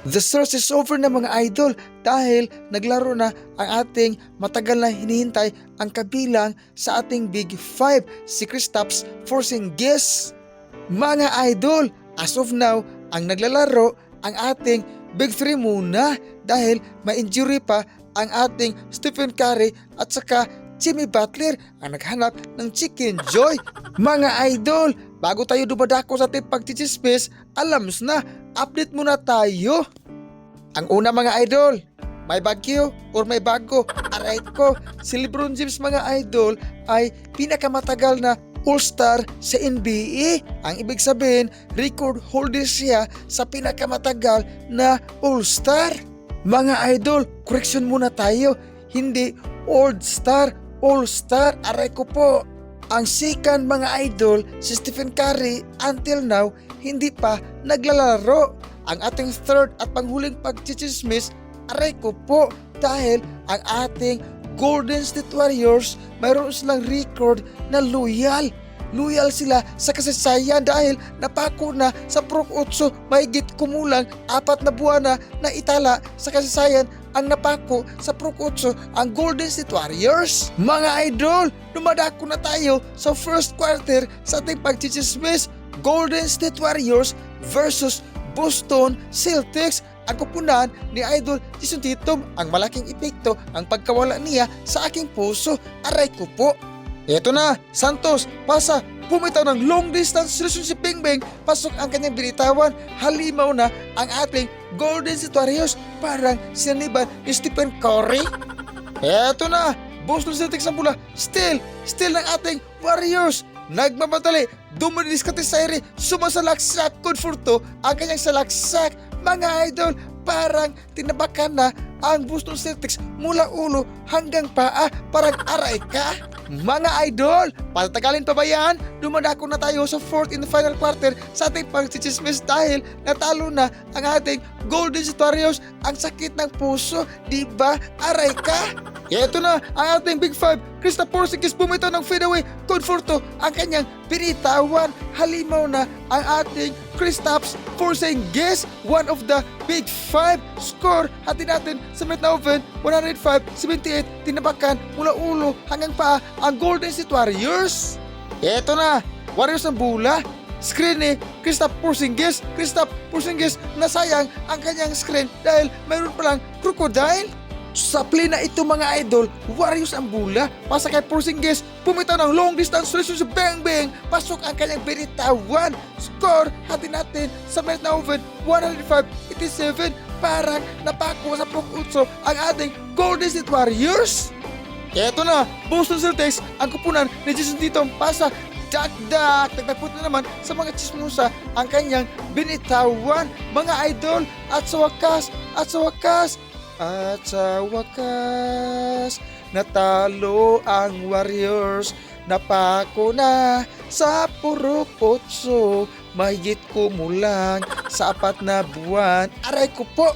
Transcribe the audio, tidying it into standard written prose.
The search is over na mga idol dahil naglaro na ang ating matagal na hinihintay ang kabilang sa ating Big 5, si Kristaps Porzingis. Mga idol, as of now, ang naglalaro ang ating Big 3 muna dahil may injury pa ang ating Stephen Curry at saka Jimmy Butler ang naghanap ng Chicken Joy. Mga idol, bago tayo dumadako sa ating pagchichismis, alams na, update muna tayo. Ang una mga idol, may bagyo or may bago. Aray ko, si LeBron James mga idol ay pinakamatagal na All-Star sa NBA. Ang ibig sabihin, record holder siya sa pinakamatagal na All-Star. Mga idol, correction muna tayo. Hindi All-Star, All-Star. Aray ko po. Ang second mga idol, si Stephen Curry, until now, hindi pa naglalaro. Ang ating third at panghuling pagchichismis, aray ko po, dahil ang ating Golden State Warriors, mayroon silang record na loyal. Loyal sila sa kasaysayan dahil napako na sa Pro 8, mahigit kumulang 4 na buwan na itala sa kasaysayan ang napako sa Pro 8 ang Golden State Warriors. Mga idol, dumadako na tayo sa first quarter sa ating pagchichismis. Golden State Warriors versus Boston Celtics. Ang kupunan ni Idol Jason Tatum, ang malaking epekto ang pagkawala niya sa aking puso. Aray ko po. Eto na, Santos, pasa, bumitaw ng long distance relationship Bingbing, pasok ang kanyang binitawan, halimaw na ang ating Golden State Warriors, parang sinaniban ni Stephen Curry. Eto na, Boston Celtics ang pula, still ng ating Warriors. Nagmamadali, dumadiskate sa ere, sumasalaksak, good for to ang kanyang salaksak. Mga idol, parang tinabakan na ang Boston Celtics mula ulo hanggang paa, parang aray ka. Mga idol, patatagalin pa ba yan? Dumadako na tayo sa fourth in the final quarter sa ating pagchichismis dahil natalo na ang ating Golden State Warriors. Ang sakit ng puso, diba? Aray ka. Ito na ang ating Big 5, Kristaps Porzingis bumitaw ng fadeaway, good for to ang kanyang binitawan. Halimaw na ang ating Kristaps Porzingis, one of the Big 5. Score, hati natin sa Metnaoven, 105-78, tinabakan mula ulo hanggang paa ang Golden State Warriors. Ito na, Warriors ng bula. Screen ni Kristaps Porzingis, nasayang ang kanyang screen dahil mayroon palang crocodile. Sa play na ito mga idol, Warriors ang bula, pasa kay Porzingis, pumitaw ng long distance relationship Bingbing, pasok ang kanyang binitawan. Score, hati natin sa Metnaoven, 105-87, parang napako sa Pro 8 ang ating Golden State Warriors. Eto na, Boston Celtics, ang kupunan ni Jason Tatum, pasa, nagtagput na naman sa mga chismosa ang kanyang binitawan mga idol. At sa wakas, natalo ang Warriors. Napako na sa Pro 8, mahigit kumulang sa 4 na buwan. Aray ko po.